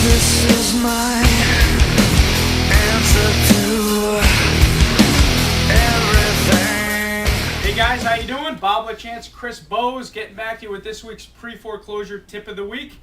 This is my answer to everything. Hey guys, how you doing? Bob Lachance, Chris Bowes, getting back to you with this week's pre-foreclosure tip of the week.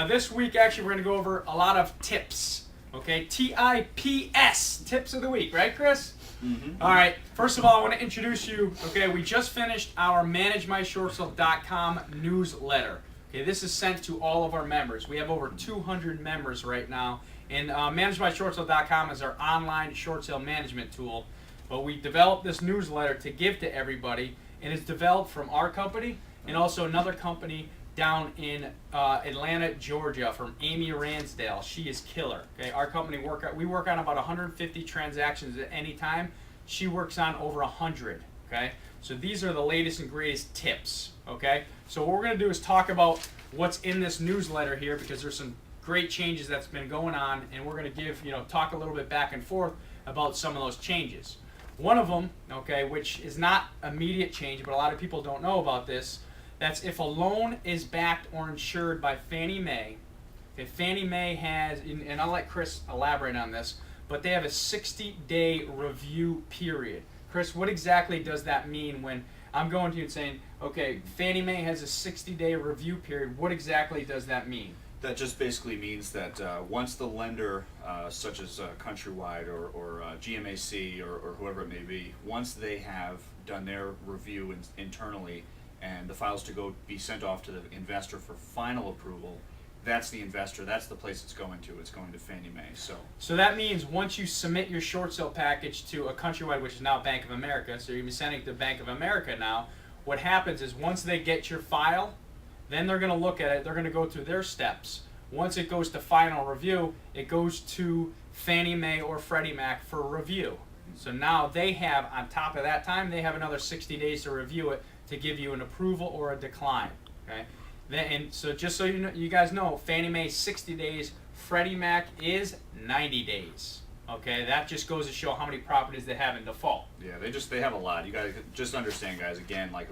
This week, actually, we're going to go over a lot of tips. Okay, TIPS, tips of the week, right, Chris? Mm-hmm. All right, first of all, I want to introduce you. Okay, we just finished our ManageMyShortSale.com newsletter. Okay, this is sent to all of our members. We have over 200 members right now, and ManageMyShortSale.com is our online short sale management tool. But we developed this newsletter to give to everybody, and it's developed from our company and also another company down in Atlanta, Georgia, from Amy Ransdale. She is killer. Okay, our company we work on about 150 transactions at any time. She works on over 100. Okay, so these are the latest and greatest tips. Okay, so what we're going to do is talk about what's in this newsletter here, because there's some great changes that's been going on, and we're going to talk a little bit back and forth about some of those changes. One of them, okay, which is not immediate change, but a lot of people don't know about this. That's if a loan is backed or insured by Fannie Mae. Okay, Fannie Mae has, and I'll let Chris elaborate on this, but they have a 60-day review period. Chris, what exactly does that mean when I'm going to you and saying, okay, Fannie Mae has a 60-day review period? What exactly does that mean? That just basically means that once the lender, such as Countrywide or GMAC or whoever it may be, once they have done their review internally and the files to be sent off to the investor for final approval, that's the investor, that's the place it's going to. It's going to Fannie Mae. So that means once you submit your short sale package to a Countrywide, which is now Bank of America, so you're going to be sending it to Bank of America now, what happens is once they get your file, then they're going to look at it, they're going to go through their steps. Once it goes to final review, it goes to Fannie Mae or Freddie Mac for review. So now they have, on top of that time, they have another 60 days to review it to give you an approval or a decline. Okay? And so just so you guys know, Fannie Mae 60 days, Freddie Mac is 90 days. Okay, that just goes to show how many properties they have in default. Yeah, they have a lot. You got to just understand, guys. Again, like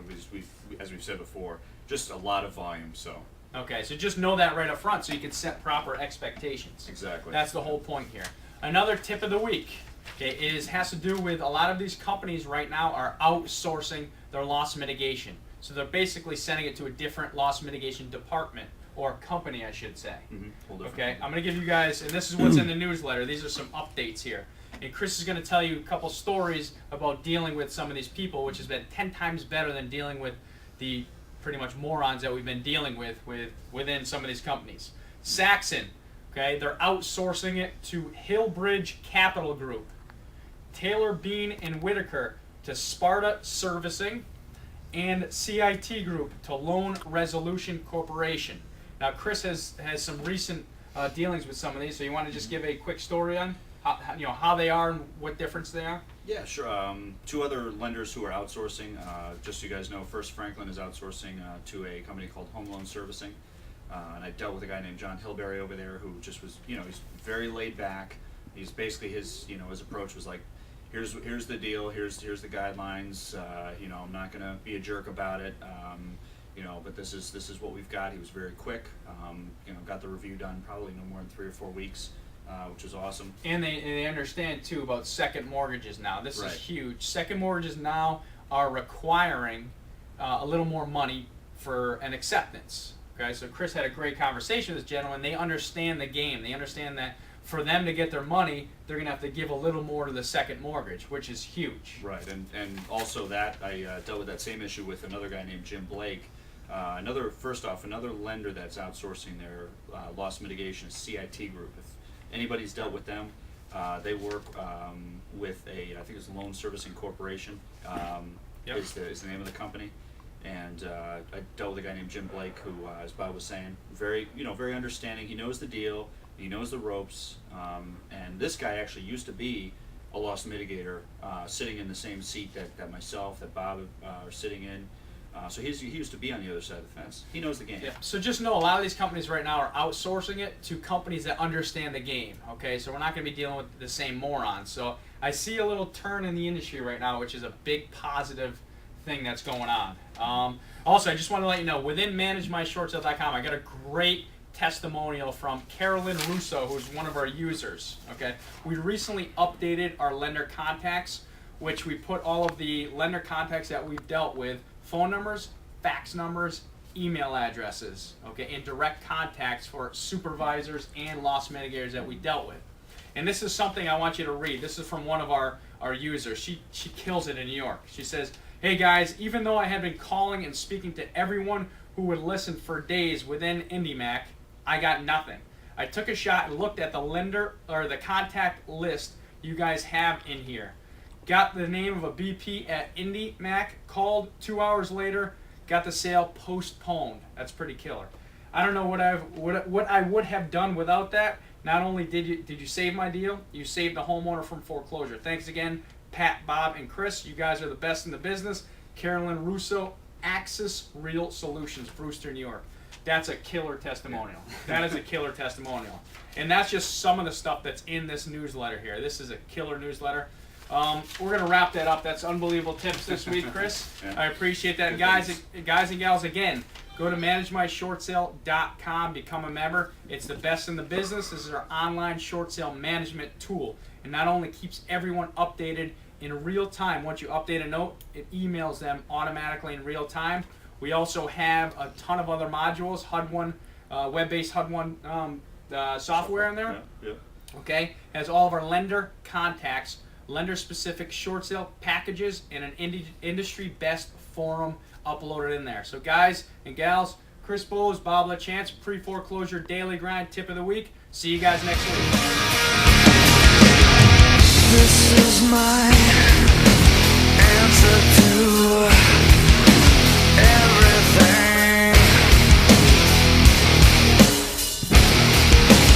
as we've said before, just a lot of volume. So. Okay, so just know that right up front so you can set proper expectations. Exactly. That's the whole point here. Another tip of the week, okay, has to do with a lot of these companies right now are outsourcing their loss mitigation. So they're basically sending it to a different loss mitigation department, or company, I should say. Mm-hmm. Okay, I'm going to give you guys, and this is what's in the newsletter. These are some updates here. And Chris is going to tell you a couple stories about dealing with some of these people, which has been 10 times better than dealing with the pretty much morons that we've been dealing within some of these companies. Saxon, okay, they're outsourcing it to Hillbridge Capital Group. Taylor, Bean, and Whitaker to Sparta Servicing, and CIT Group to Loan Resolution Corporation. Now, Chris has some recent dealings with some of these, so you want to just give a quick story on how they are and what difference they are? Yeah, sure. Two other lenders who are outsourcing, just so you guys know, First Franklin is outsourcing to a company called Home Loan Servicing. And I dealt with a guy named John Hilberry over there who just was, he's very laid back. He's basically his approach was like, here's the deal, here's the guidelines. I'm not gonna be a jerk about it. But this is what we've got. He was very quick. Got the review done probably no more than 3 or 4 weeks. Which is awesome. And they understand too about second mortgages now. This Right. is huge. Second mortgages now are requiring a little more money for an acceptance. Okay, so Chris had a great conversation with this gentleman. They understand the game. They understand that for them to get their money, they're going to have to give a little more to the second mortgage, which is huge. Right, and also that I dealt with that same issue with another guy named Jim Blake. Another lender that's outsourcing their loss mitigation is CIT Group. If anybody's dealt with them, they work with I think it's Loan Servicing Corporation. Yep. is the name of the company. And I dealt with a guy named Jim Blake who, as Bob was saying, very understanding. He knows the deal. He knows the ropes. And this guy actually used to be a loss mitigator, sitting in the same seat that myself, that Bob are sitting in. So he used to be on the other side of the fence. He knows the game. Yeah. So just know a lot of these companies right now are outsourcing it to companies that understand the game. Okay, so we're not going to be dealing with the same morons. So I see a little turn in the industry right now, which is a big positive thing that's going on. Also, I just want to let you know, within ManageMyShortSale.com, I got a great testimonial from Carolyn Russo, who's one of our users. Okay, we recently updated our lender contacts, which we put all of the lender contacts that we've dealt with, phone numbers, fax numbers, email addresses, okay, and direct contacts for supervisors and loss mitigators that we dealt with. And this is something I want you to read. This is from one of our users. She kills it in New York. She says, "Hey guys, even though I had been calling and speaking to everyone who would listen for days within IndyMac, I got nothing. I took a shot and looked at the lender or the contact list you guys have in here. Got the name of a BP at IndyMac, called 2 hours later, got the sale postponed." That's pretty killer. I don't know what I would have done without that. Not only did you save my deal, you saved the homeowner from foreclosure. Thanks again, Pat, Bob, and Chris. You guys are the best in the business. Carolyn Russo, Axis Real Solutions, Brewster, New York. That's a killer testimonial. That is a killer testimonial. And that's just some of the stuff that's in this newsletter here. This is a killer newsletter. We're going to wrap that up. That's unbelievable tips this week, Chris. Yeah. I appreciate that. And guys and gals, again, go to managemyshortsale.com, become a member. It's the best in the business. This is our online short sale management tool. It not only keeps everyone updated in real time. Once you update a note, it emails them automatically in real time. We also have a ton of other modules, HUD1, web-based HUD1 software in there. Yeah. Okay, has all of our lender contacts, lender-specific short sale packages, and an industry best forum uploaded in there. So guys and gals, Chris Bowles, Bob Lachance, Pre-Foreclosure Daily Grind Tip of the Week. See you guys next week. This is my